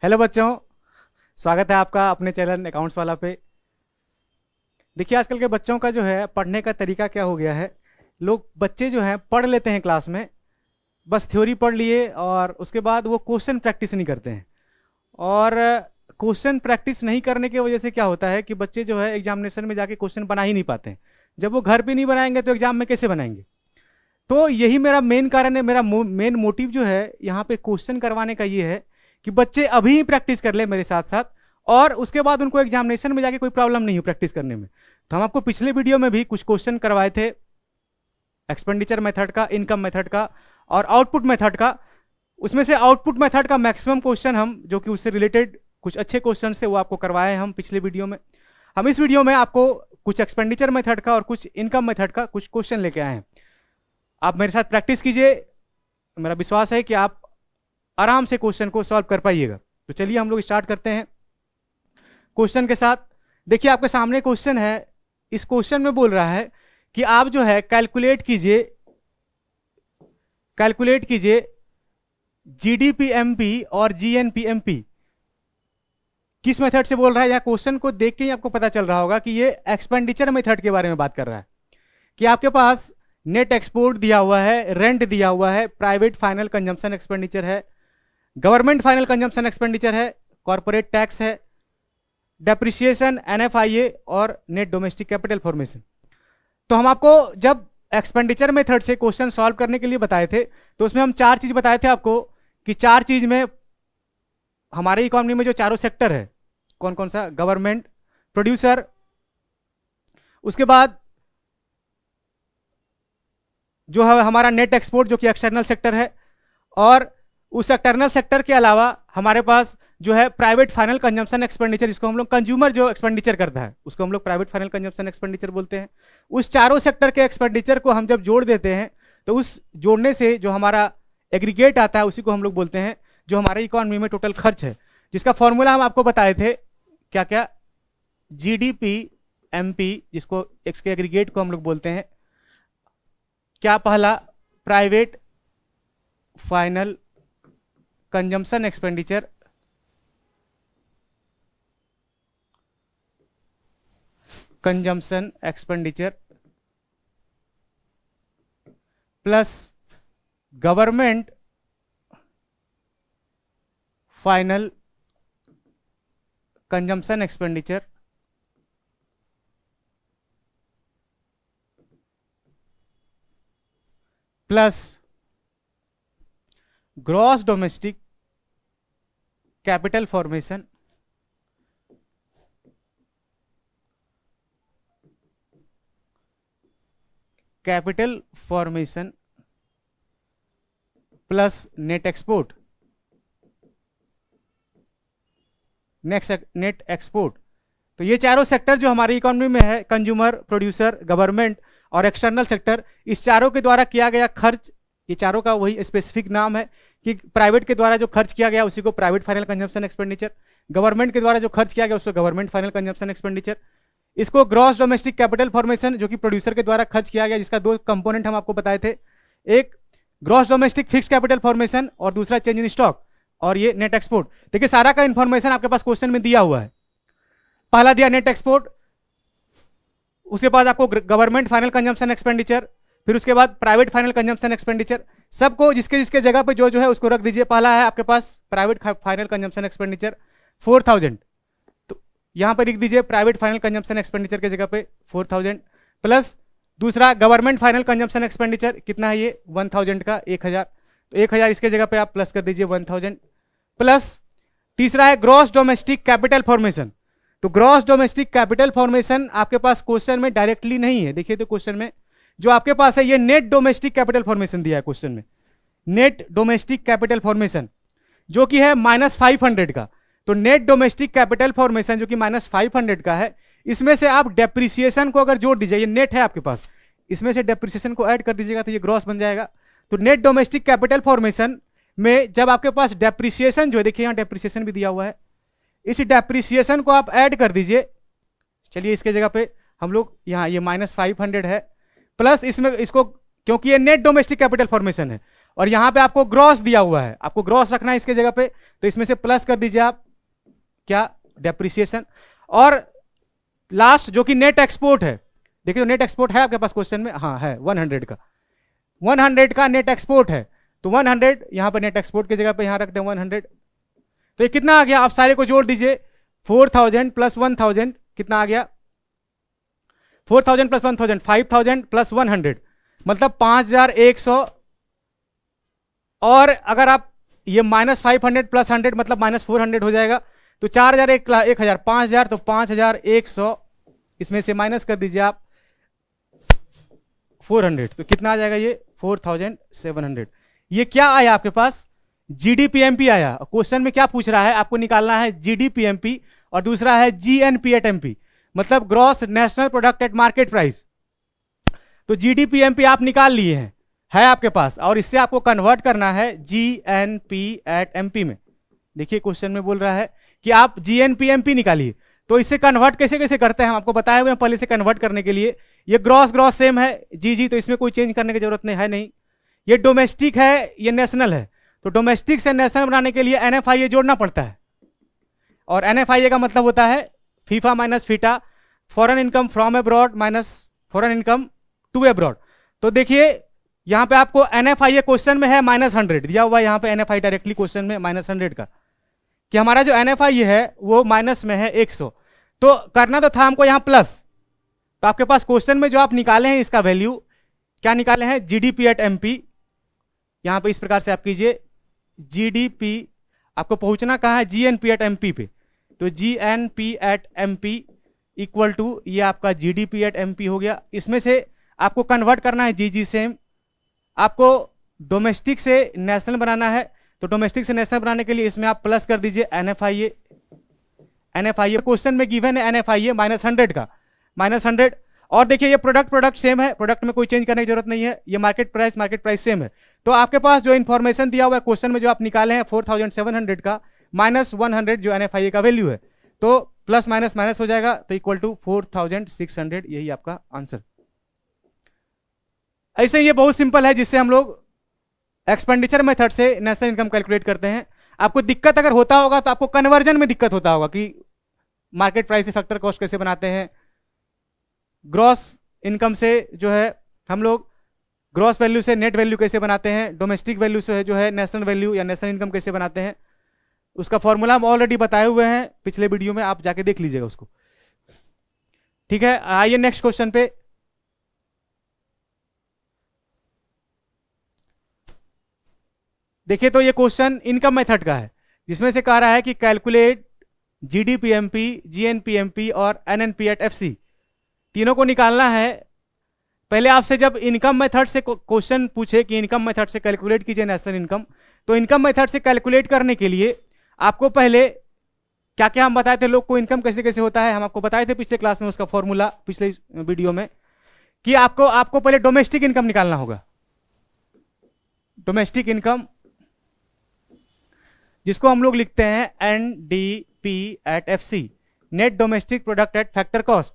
Hello बच्चों, स्वागत है आपका अपने चैनल अकाउंट्स वाला पे। देखिए आजकल के बच्चों का जो है पढ़ने का तरीका क्या हो गया है। लोग बच्चे जो हैं पढ़ लेते हैं क्लास में, बस थ्योरी पढ़ लिए और उसके बाद वो क्वेश्चन प्रैक्टिस नहीं करते हैं। और क्वेश्चन प्रैक्टिस नहीं करने की वजह से क्या होता है कि बच्चे जो है एग्जामिनेशन में जाके क्वेश्चन बना ही नहीं पाते हैं। जब वो घर पे नहीं बनाएंगे तो एग्जाम में कैसे बनाएंगे। तो यही मेरा मेन कारण है, मेरा मेन मोटिव जो है यहाँ पे क्वेश्चन करवाने का ये है कि बच्चे अभी ही प्रैक्टिस कर ले मेरे साथ साथ, और उसके बाद उनको एग्जामिनेशन में जाके कोई प्रॉब्लम नहीं हो प्रैक्टिस करने में। तो हम आपको पिछले वीडियो में भी कुछ क्वेश्चन करवाए थे एक्सपेंडिचर मेथड का, इनकम मेथड का और आउटपुट मेथड का। उसमें से आउटपुट मेथड का मैक्सिमम क्वेश्चन हम जो कि उससे रिलेटेड कुछ अच्छे क्वेश्चन से वो आपको करवाए हैं हम पिछले वीडियो में। हम इस वीडियो में आपको कुछ एक्सपेंडिचर मेथड का और कुछ इनकम मेथड का कुछ क्वेश्चन लेके आए हैं। आप मेरे साथ प्रैक्टिस कीजिए, मेरा विश्वास है कि आप आराम से क्वेश्चन को सॉल्व कर पाइएगा। तो चलिए हम लोग स्टार्ट करते हैं क्वेश्चन के साथ। देखिए आपके सामने क्वेश्चन है। इस क्वेश्चन में बोल रहा है कि आप जो है कैलकुलेट कीजिए जीडीपीएमपी और जीएनपीएमपी। किस मेथड से बोल रहा है, यह क्वेश्चन को देख के ही आपको पता चल रहा होगा कि ये एक्सपेंडिचर मेथड के बारे में बात कर रहा है। कि आपके पास नेट एक्सपोर्ट दिया हुआ है, रेंट दिया हुआ है, प्राइवेट फाइनल कंजम्पशन एक्सपेंडिचर है, गवर्नमेंट फाइनल कंजम्पशन एक्सपेंडिचर है, कॉर्पोरेट टैक्स है, डेप्रिसिएशन, एनएफआईए और नेट डोमेस्टिक कैपिटल फॉर्मेशन। तो हम आपको जब एक्सपेंडिचर मेथड से क्वेश्चन सॉल्व करने के लिए बताए थे तो उसमें हम चार चीज बताए थे आपको कि चार चीज में हमारे इकोनॉमी में जो चारों सेक्टर है कौन कौन सा, गवर्नमेंट, प्रोड्यूसर, उसके बाद जो है हमारा नेट एक्सपोर्ट जो कि एक्सटर्नल सेक्टर है, और उस एक्सटर्नल सेक्टर के अलावा हमारे पास जो है प्राइवेट फाइनल कंजम्पशन एक्सपेंडिचर, जिसको हम लोग कंज्यूमर जो एक्सपेंडिचर करता है उसको हम लोग प्राइवेट फाइनल कंजम्पशन एक्सपेंडिचर बोलते हैं। उस चारों सेक्टर के एक्सपेंडिचर को हम जब जोड़ देते हैं तो उस जोड़ने से जो हमारा एग्रीगेट आता है उसी को हम लोग बोलते हैं जो हमारे इकोनॉमी में टोटल खर्च है, जिसका फॉर्मूला हम आपको बताए थे क्या क्या, जीडीपी एमपी, जिसको इसके एग्रीगेट को हम लोग बोलते हैं क्या, पहला private final consumption expenditure, plus government final consumption expenditure plus gross domestic capital formation plus net export. Net export. तो ये चारों सेक्टर जो हमारी इकोनॉमी में है, कंज्यूमर, प्रोड्यूसर, गवर्नमेंट और एक्सटर्नल सेक्टर, इस चारों के द्वारा किया गया खर्च, ये चारों का वही स्पेसिफिक नाम है कि प्राइवेट के द्वारा जो खर्च किया गया उसी को private final consumption expenditure, government के द्वारा जो खर्च किया गया उसको गवर्नमेंट फाइनल कंजम्पशन एक्सपेंडिचर, इसको ग्रॉस डोमेस्टिक कैपिटल फॉर्मेशन जो कि प्रोड्यूसर के द्वारा खर्च किया गया, जिसका दो कंपोनेंट हम आपको बताए थे, एक gross domestic fix capital formation और दूसरा चेंज इन स्टॉक, और ये नेट एक्सपोर्ट। देखिए सारा का इंफॉर्मेशन आपके पास क्वेश्चन में दिया हुआ है। पहला दिया नेट एक्सपोर्ट, उसके बाद आपको गवर्नमेंट फाइनल कंजम्पशन एक्सपेंडिचर, फिर उसके बाद प्राइवेट फाइनल कंजम्पशन एक्सपेंडिचर। सबको जिसके जिसके जगह पे जो जो है उसको रख दीजिए। पहला है आपके पास प्राइवेट फाइनल कंजम्पशन एक्सपेंडिचर 4000, तो यहां पर लिख दीजिए प्राइवेट फाइनल कंजम्पशन एक्सपेंडिचर के जगह पे 4000, प्लस दूसरा गवर्नमेंट फाइनल कंजम्पशन एक्सपेंडिचर कितना है ये 1000 का 1000, तो 1000 इसके जगह पे आप प्लस कर दीजिए 1000, प्लस तीसरा है ग्रॉस डोमेस्टिक कैपिटल फॉर्मेशन। तो ग्रॉस डोमेस्टिक कैपिटल फॉर्मेशन आपके पास क्वेश्चन में डायरेक्टली नहीं है। देखिए तो क्वेश्चन में जो आपके पास है ये नेट डोमेस्टिक कैपिटल फॉर्मेशन दिया है क्वेश्चन में, नेट डोमेस्टिक कैपिटल फॉर्मेशन जो कि है -500 का। तो नेट डोमेस्टिक कैपिटल फॉर्मेशन जो कि -500 का है, इसमें से आप डेप्रिसिएशन को अगर जोड़ दीजिए, ये नेट है आपके पास, इसमें से डेप्रिसिएशन को ऐड कर दीजिएगा तो ये ग्रॉस बन जाएगा। तो नेट डोमेस्टिक कैपिटल फॉर्मेशन में जब आपके पास डेप्रिसिएशन जो है, देखिए यहाँ डेप्रिसिएशन भी दिया हुआ है, इस डेप्रिसिएशन को आप ऐड कर दीजिए। चलिए इसके जगह पे हम लोग यहाँ ये -500 है, प्लस इसमें इसको क्योंकि ये नेट डोमेस्टिक कैपिटल फॉर्मेशन है और यहाँ पे आपको ग्रॉस दिया हुआ है, आपको ग्रॉस रखना है इसके जगह पे, तो इसमें से प्लस कर दीजिए आप क्या, डेप्रिसिएशन। और लास्ट जो कि नेट एक्सपोर्ट है, देखिए तो नेट एक्सपोर्ट है आपके पास क्वेश्चन में, हाँ है 100 का, 100 का नेट एक्सपोर्ट है, तो 100 यहाँ पर नेट एक्सपोर्ट की जगह पे यहाँ रख दें 100। तो ये कितना आ गया, आप सारे को जोड़ दीजिए, 4000 प्लस 1000 कितना आ गया, 4000 प्लस 1000 5000 प्लस 100 मतलब 5100। और अगर आप ये -500 प्लस 100 मतलब -400 हो जाएगा, तो 4000 1000 5000, तो 5100 इसमें से माइनस कर दीजिए आप 400, तो कितना आ जाएगा ये 4700। ये क्या आया आपके पास, जीडीपीएमपी आया। क्वेश्चन में क्या पूछ रहा है, आपको निकालना है जीडीपीएमपी और दूसरा है जीएनपीएटएमपी, मतलब gross national product eight market price. तो जीडीपीएमपी आप निकाल लिए हैं, है आपके पास, और इससे आपको कन्वर्ट करना है जीएनपीएटएमपी में। देखिए क्वेश्चन में बोल रहा है कि आप जीएनपीएमपी निकालिए, तो इससे कन्वर्ट कैसे कैसे करते हैं हम आपको बताए हुए हैं पहले से। कन्वर्ट करने के लिए ये ग्रॉस ग्रॉस सेम है जी, तो इसमें कोई चेंज करने की जरूरत नहीं है, नहीं। ये डोमेस्टिक है, ये नेशनल है, तो डोमेस्टिक से नेशनल बनाने के लिए एनएफआईए जोड़ना पड़ता है, और एनएफआईए का मतलब होता है FIFA minus FITA, foreign income from abroad minus foreign income to abroad. तो देखिए यहां पे आपको एनएफआईए क्वेश्चन में है -100 दिया हुआ है, यहां पे एनएफआई डायरेक्टली क्वेश्चन में -100 का, कि हमारा जो एनएफआईए है वो माइनस में है 100, तो करना तो था हमको यहां प्लस। तो आपके पास क्वेश्चन में जो आप निकाले हैं इसका वैल्यू क्या निकाले हैं, जीडीपी एट एमपी। यहां पे इस प्रकार से आप कीजिए, जीडीपी आपको पहुंचना कहां है, जीएनपी एट एमपी पे, तो GNP at MP equal to ये आपका जीडीपी एट एमपी हो गया। इसमें से आपको कन्वर्ट करना है जीजी सेम, आपको डोमेस्टिक से नेशनल बनाना है, तो डोमेस्टिक से नेशनल बनाने के लिए इसमें आप प्लस कर दीजिए एनएफआईए। एनएफआईए क्वेश्चन में गिवन है एनएफआईए -100 का, -100। और देखिए ये प्रोडक्ट सेम है, प्रोडक्ट में कोई चेंज करने की जरूरत नहीं है, ये मार्केट प्राइस सेम है। तो आपके पास जो इन्फॉर्मेशन दिया हुआ है क्वेश्चन में जो आप निकाले हैं 4700 का -100 जो एनएफआईए का वैल्यू है, तो प्लस माइनस माइनस हो जाएगा, तो इक्वल टू 4600, यही आपका आंसर। ऐसे ये बहुत सिंपल है, जिससे हम लोग एक्सपेंडिचर मेथड से नेशनल इनकम कैलकुलेट करते हैं। आपको दिक्कत अगर होता होगा तो आपको कन्वर्जन में दिक्कत होता होगा कि मार्केट प्राइस से फैक्टर कॉस्ट कैसे बनाते हैं, ग्रॉस इनकम से जो है हम लोग ग्रॉस वैल्यू से नेट वैल्यू कैसे बनाते हैं, डोमेस्टिक वैल्यू से जो है नेशनल वैल्यू या नेशनल इनकम कैसे बनाते हैं, उसका फॉर्मूला हम ऑलरेडी बताए हुए हैं पिछले वीडियो में, आप जाके देख लीजिएगा उसको। ठीक है, आइए नेक्स्ट क्वेश्चन पे। देखिए तो ये क्वेश्चन इनकम मेथड का है, जिसमें से कह रहा है कि कैलकुलेट जीडीपीएमपी, जीएनपीएमपी और एनएनपी एट एफसी, तीनों को निकालना है। पहले आपसे जब इनकम मेथड से क्वेश्चन पूछे कि इनकम मेथड से कैलकुलेट कीजिए नेशनल इनकम, तो इनकम मेथड से कैलकुलेट करने के लिए आपको पहले क्या क्या हम बताए थे, लोग को इनकम कैसे कैसे होता है, हम आपको बताए थे पिछले क्लास में उसका फॉर्मूला, पिछले वीडियो में, कि आपको पहले डोमेस्टिक इनकम निकालना होगा। डोमेस्टिक इनकम जिसको हम लोग लिखते हैं NDP at FC, net domestic product at factor cost,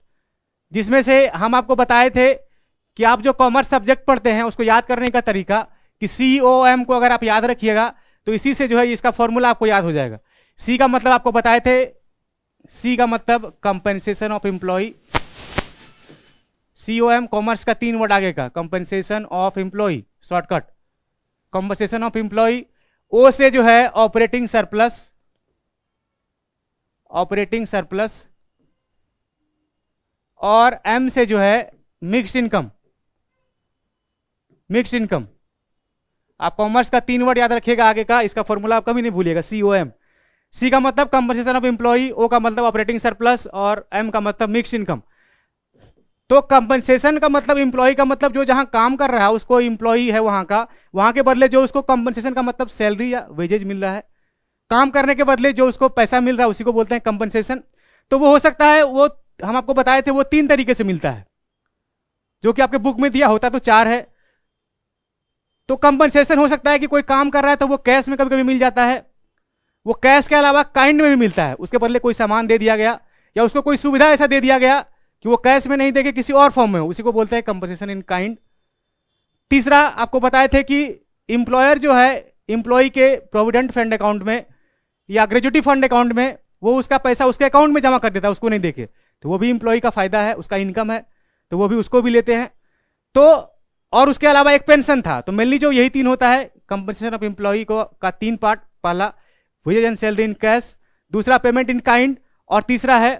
जिसमें से हम आपको बताए थे कि आप जो कॉमर्स सब्जेक्ट पढ़ते हैं उसको याद करने का तरीका कि COM को अगर आप याद रखिएगा तो इसी से जो है इसका फॉर्मूला आपको याद हो जाएगा। सी का मतलब आपको बताए थे, सी का मतलब compensation of employee, COM commerce का 3 वर्ड आगे का, compensation of employee, shortcut compensation of employee. O से जो है ऑपरेटिंग सरप्लस, ऑपरेटिंग सरप्लस, और एम से जो है मिक्स्ड इनकम, मिक्स्ड इनकम। आप कॉमर्स का 3 वर्ड याद रखिएगा आगे का, इसका फॉर्मूला आप कभी नहीं भूलिएगा, COM। सी का मतलब कंपनसेशन ऑफ एम्प्लॉय, ओ का मतलब ऑपरेटिंग सरप्लस, और एम का मतलब मिक्स्ड इनकम। तो कंपनसेशन का मतलब एम्प्लॉय का मतलब जो जहां काम कर रहा है उसको एम्प्लॉय है वहां का, वहां के बदले जो उसको कंपनसेशन का मतलब सैलरी या वेजेज मिल रहा है, काम करने के बदले जो उसको पैसा मिल रहा है उसी को बोलते हैं कंपनसेशन। तो वो हो सकता है, वो हम आपको बताए थे वो 3 तरीके से मिलता है, जो कि आपके बुक में दिया होता तो 4 है। तो कंपनसेशन हो सकता है कि कोई काम कर रहा है तो वो कैश में कभी कभी मिल जाता है, वो कैश के अलावा काइंड में भी मिलता है, उसके बदले कोई सामान दे दिया गया या उसको कोई सुविधा ऐसा दे दिया गया कि वो कैश में नहीं देके किसी और फॉर्म में हो, उसी को बोलते हैं कंपनसेशन इन काइंड। तीसरा आपको बताए थे कि एम्प्लॉयर जो है एम्प्लॉय के प्रोविडेंट फंड अकाउंट में या ग्रेजुएटी फंड अकाउंट में वो उसका पैसा उसके अकाउंट में जमा कर देता है, उसको नहीं देके, तो वो भी एम्प्लॉय का फायदा है, उसका इनकम है, तो वो भी उसको भी लेते हैं। तो और उसके अलावा एक पेंशन था। तो मेनली जो यही तीन होता है कंपनसेशन ऑफ एम्प्लॉय को का तीन पार्ट, पहला wages and salary in cash, दूसरा पेमेंट इन काइंड, और तीसरा है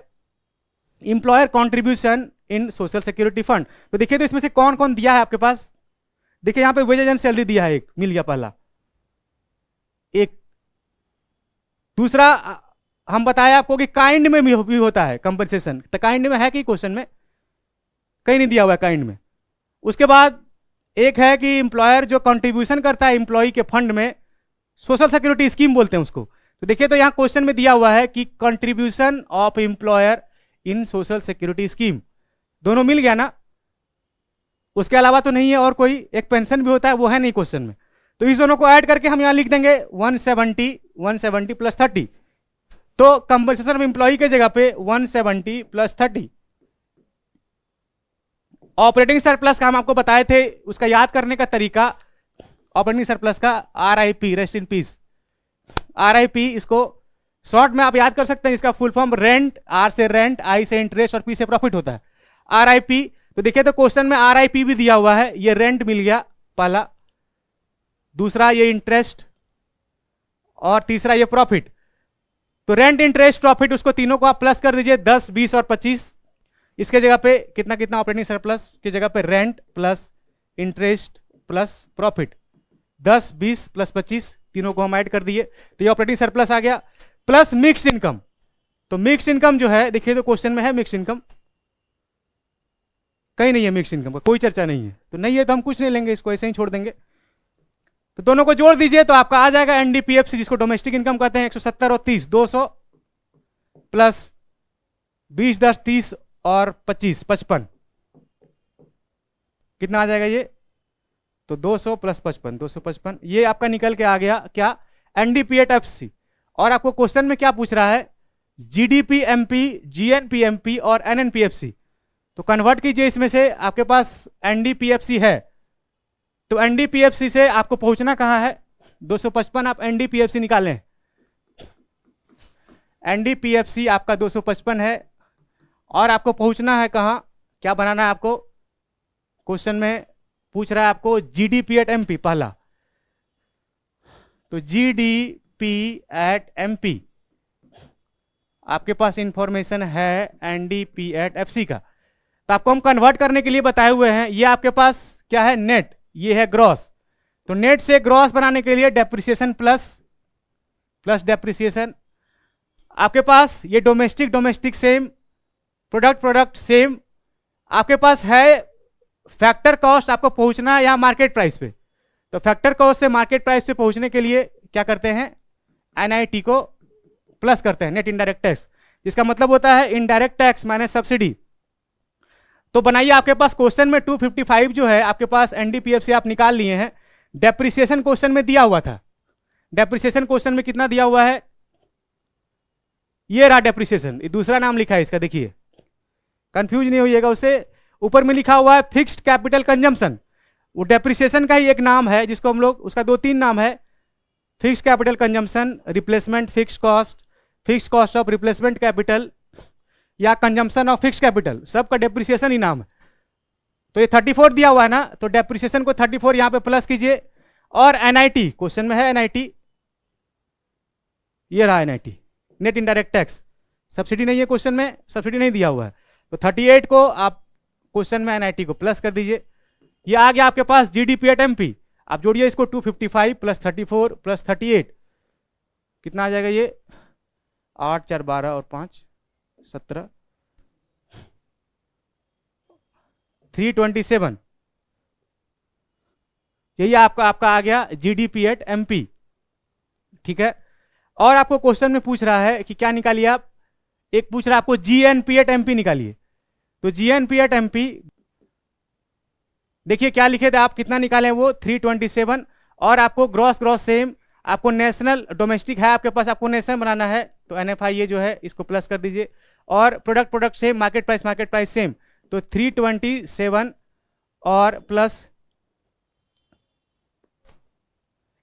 employer contribution in social security fund. तो देखिए तो इसमें से कौन कौन दिया है आपके पास। देखिए यहाँ पे वेजेज एंड सैलरी दिया है, एक मिल गया पहला, एक। दूसरा हम बताया आपको कि काइंड में भी होता है कंपनसेशन, तो काइंड में है कि क्वेश्चन में कहीं नहीं दिया हुआ है काइंड में। उसके बाद एक है कि एम्प्लॉयर जो कंट्रीब्यूशन करता है एम्प्लॉय के फंड में, सोशल सिक्योरिटी स्कीम बोलते हैं उसको। तो देखिए तो यहाँ क्वेश्चन में दिया हुआ है कि contribution of employer in social security scheme, दोनों मिल गया ना। उसके अलावा तो नहीं है और कोई, एक पेंशन भी होता है, वो है नहीं क्वेश्चन में। तो इस दोनों को ऐड करके हम यहाँ लिख देंगे 170 प्लस 30। तो कंपनसेशन ऑफ एम्प्लॉय के जगह पे 170 प्लस 30। ऑपरेटिंग सरप्लस का हम आपको बताए थे, उसका याद करने का तरीका, ऑपरेटिंग सरप्लस का RIP, rest in peace, RIP, इसको शॉर्ट में आप याद कर सकते हैं। इसका फुल फॉर्म रेंट, R से रेंट, I से इंटरेस्ट और P से प्रॉफिट होता है, RIP। तो देखिए तो क्वेश्चन में RIP भी दिया हुआ है, ये रेंट मिल गया पहला, दूसरा ये इंटरेस्ट, और तीसरा ये प्रॉफिट। तो रेंट, इंटरेस्ट, प्रॉफिट, उसको तीनों को आप प्लस कर दीजिए, 10, 20 और 25। इसके जगह पे कितना कितना ऑपरेटिंग सरप्लस की जगह पे rent plus interest plus profit, 10, 20 plus 25, तीनों को हम ऐड कर दिए, तो ये ऑपरेटिंग सरप्लस आ गया। Plus mix income. तो मिक्स इनकम जो है, देखिए तो क्वेश्चन में है मिक्स इनकम, कहीं नहीं है मिक्स इनकम का, कोई चर्चा नहीं है। तो नहीं है तो हम कुछ नहीं लेंगे, इसको ऐसे ही छोड़ देंगे। तो दोनों को जोड़ दीजिए तो आपका आ जाएगा NDPFC, जिसको डोमेस्टिक इनकम कहते हैं, 170 और 30, 200 प्लस 20, 10, 30 और 25, 55, कितना आ जाएगा ये। तो 200 प्लस 55, 255, ये आपका निकल के आ गया क्या, NDPFC। और आपको क्वेश्चन में क्या पूछ रहा है, GDP MP, GNP MP और NNPFC। तो कन्वर्ट कीजिए, इसमें से आपके पास NDPFC है, तो NDPFC से आपको पहुंचना कहां है, 255 आप NDPFC निकालें, NDPFC आपका 255 है, और आपको पहुंचना है कहां, क्या बनाना है आपको, क्वेश्चन में पूछ रहा है आपको GDP एट MP पहला। तो GDP एट MP आपके पास इंफॉर्मेशन है NDP एट FC का, तो आपको हम कन्वर्ट करने के लिए बताए हुए हैं। ये आपके पास क्या है, नेट, ये है ग्रॉस। तो नेट से ग्रॉस बनाने के लिए डेप्रिसिएशन प्लस डेप्रिसिएशन। आपके पास ये डोमेस्टिक सेम, प्रोडक्ट सेम। आपके पास है फैक्टर कॉस्ट, आपको पहुंचना है यहाँ मार्केट प्राइस पे। तो फैक्टर कॉस्ट से मार्केट प्राइस पे पहुंचने के लिए क्या करते हैं, NIT को प्लस करते हैं, नेट इनडायरेक्ट टैक्स, जिसका मतलब होता है इनडायरेक्ट टैक्स माइनस सब्सिडी। तो बनाइए, आपके पास क्वेश्चन में 255 जो है आपके पास NDPFC आप निकाल लिए हैं। डेप्रिसिएशन क्वेश्चन में दिया हुआ था, डेप्रिसिएशन क्वेश्चन में कितना दिया हुआ है, ये रहा डेप्रिसिएशन, ये दूसरा नाम लिखा है इसका, देखिए कंफ्यूज नहीं होइएगा उससे। ऊपर में लिखा हुआ है फिक्स्ड कैपिटल कंजम्पशन, वो डेप्रिसिएशन का ही एक नाम है, जिसको हम लोग, उसका 2-3 नाम है, fixed capital consumption, replacement fixed cost of replacement capital, या कंजम्पशन ऑफ फिक्स्ड कैपिटल, सबका डेप्रिसिएशन ही नाम है। तो ये 34 दिया हुआ है ना, तो डेप्रिसिएशन को 34 यहां पे प्लस कीजिए। और NIT क्वेश्चन में है, NIT ये रहा, NIT net indirect tax, subsidy नहीं है क्वेश्चन में, सब्सिडी नहीं दिया हुआ है। तो 38 को आप क्वेश्चन में NIT को प्लस कर दीजिए। ये आ गया आपके पास GDP एट MP। आप जोड़िए इसको, 255 प्लस 34 प्लस 38, कितना आ जाएगा ये, 8, 4, 12 और 5, 17, 327। यही आपका आ गया GDP एट MP, ठीक है। और आपको क्वेश्चन में पूछ रहा है कि क्या निकालिए आप, एक पूछ रहा है आपको GNP एट MP निकालिए। तो GNP एट MP, देखिए क्या लिखे थे आप, कितना निकालें वो 327। और आपको ग्रॉस सेम, आपको नेशनल डोमेस्टिक है आपके पास, आपको नेशनल बनाना है, तो NFI ये जो है इसको प्लस कर दीजिए। और product same, market price same, तो 327 और प्लस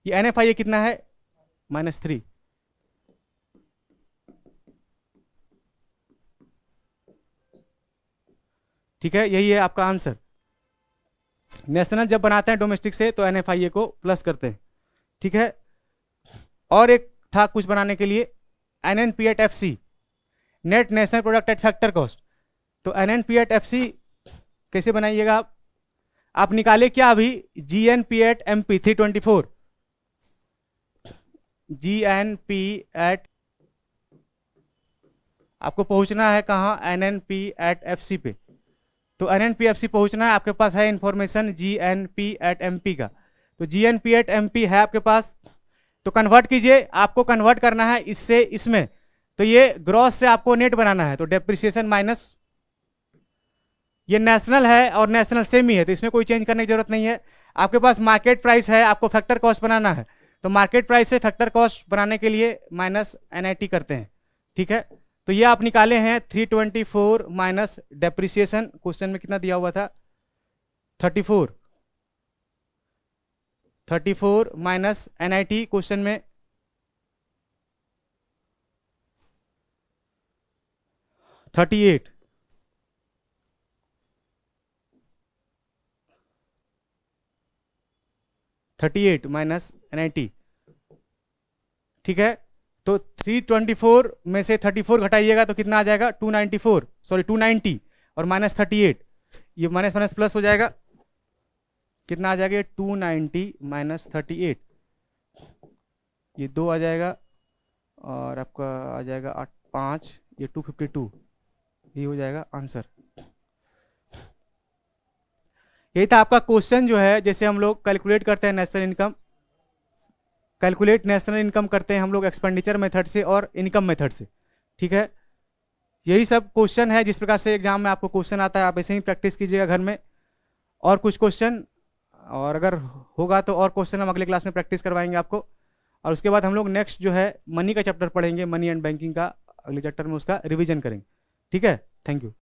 ये NFIA कितना है, -3। ठीक है, यही है आपका आंसर। नेशनल जब बनाते हैं डोमेस्टिक से तो NFIA को प्लस करते हैं। ठीक है, और एक था कुछ बनाने के लिए, NNP at FC, net national product at factor cost. तो NNP एट FC कैसे बनाइएगा आप निकाले क्या अभी, GNP at MP 324, GNP at, आपको पहुंचना है कहाँ, NNP एट FC पे। तो NNP FC पहुंचना है, आपके पास है इंफॉर्मेशन GNP एट MP का। तो GNP एट MP है आपके पास, तो कन्वर्ट कीजिए, आपको कन्वर्ट करना है इससे इसमें। तो ये ग्रॉस से आपको नेट बनाना है, तो डेप्रिसिएशन माइनस, ये नेशनल है और नेशनल सेम ही है, तो इसमें कोई चेंज करने की जरूरत नहीं है। आपके पास मार्केट प्राइस है, आपको फैक्टर कॉस्ट बनाना है, तो मार्केट प्राइस से फैक्टर कॉस्ट बनाने के लिए माइनस NIT करते हैं। ठीक है, तो ये आप निकाले हैं 324 माइनस डेप्रिसिएशन, क्वेश्चन में कितना दिया हुआ था 34, 34 माइनस NIT क्वेश्चन में 38, 38 माइनस NIT। ठीक है, तो 324 में से 34 घटाइएगा तो कितना आ जाएगा, 294, सॉरी 290, और माइनस 38, ये माइनस माइनस प्लस हो जाएगा, कितना आ जाएगा 290 माइनस 38, ये 2 आ जाएगा, और आपका आ जाएगा 8 5, ये 252, ये हो जाएगा आंसर। यही था आपका क्वेश्चन जो है, जैसे हम लोग कैलकुलेट करते हैं national income, calculate national income करते हैं हम लोग एक्सपेंडिचर मेथड से और इनकम मेथड से। ठीक है, यही सब क्वेश्चन है, जिस प्रकार से एग्जाम में आपको क्वेश्चन आता है, आप ऐसे ही प्रैक्टिस कीजिएगा घर में। और कुछ क्वेश्चन, और अगर होगा तो और क्वेश्चन हम अगले क्लास में प्रैक्टिस करवाएंगे आपको। और उसके बाद हम लोग नेक्स्ट जो है मनी का चैप्टर पढ़ेंगे, मनी एंड बैंकिंग का, अगले चैप्टर में उसका रिविजन करेंगे। ठीक है, थैंक यू।